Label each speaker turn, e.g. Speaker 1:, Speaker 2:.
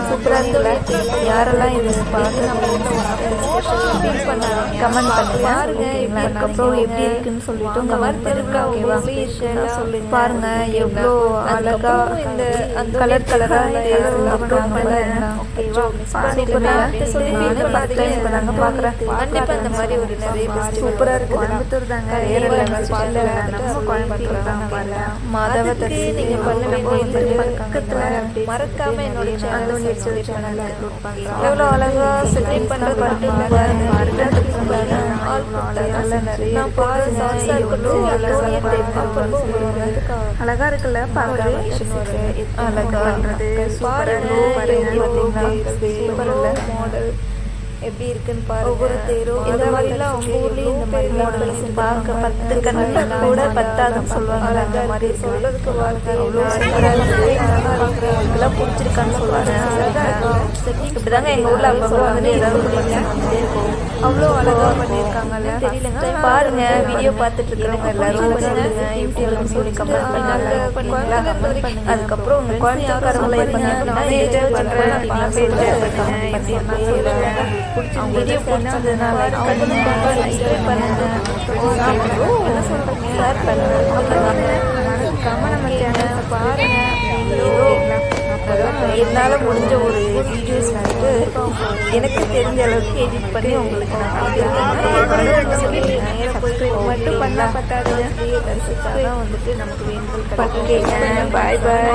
Speaker 1: சூப்பராக இருக்குல்ல. யாரெல்லாம் இது பார்த்து கமெண்ட் பண்ணுங்க. அதுக்கப்புறம் எப்படி இருக்குன்னு சொல்லிட்டு உங்கள் வருத்தம் ஓகேவா பாருங்க. எவ்வளோ அழகா இந்த கலர் கலராக சூப்பராக இருக்கு. கோயம்புத்தூர் தாங்க, கோயம்புத்தூர் தாங்க. மாதவ நீங்க பண்ண வேண்டிய மறக்காம என்னோட சேனல் எவ்வளோ அழகா செட்டிங் பண்ண அழகா இருக்குல்ல பார்க்க. அழகா மாடல் எப்படி இருக்குன்னு பாருங்க. ஒவ்வொரு தேரும் இந்த மாதிரிலாம் உங்கள் ஊர்லேயும் இந்த மாதிரி மாடல்ஸ் பார்க்க 10 கண்ணு கூட பத்தாதுன்னு சொல்லுவாங்க. அந்த மாதிரி சொல்கிறதுக்கு வாழ்க்கை அவ்வளோ இதெல்லாம் பிடிச்சிருக்கான்னு சொல்லுவாங்க. இப்படி தாங்க எங்கள் ஊரில் அப்போ வந்துட்டு ஏதாவது பண்ணிட்டே இருக்கும். அவ்வளோ அழகாக பண்ணியிருக்காங்கல்ல. தெரியலங்க பாருங்க. வீடியோ பார்த்துட்டு இருக்கிறவங்க எல்லாரும் யூடியூப்னு சொல்லி கமெண்ட் பண்ணாங்க. அதுக்கப்புறம் உங்கள் கோயம்புத்தூர்காரங்களை வீடியோ பிடிச்சதுனால சப்ஸ்கிரைப் பண்ணுங்க, என்ன சொல்கிறீங்க, ஷேர் பண்ணுங்க, மறக்காம நம்ம சேனலை பாருங்க. என்னால் முடிஞ்ச ஒரு வீடியோஸ் வந்துட்டு எனக்கு தெரிஞ்ச அளவுக்கு எடிட் பண்ணி உங்களுக்கு நான் சப்ஸ்கிரைப் மட்டும் பண்ணால் பத்தாது. வந்துட்டு நமக்கு வேண்டுதல். பாய் பாய்.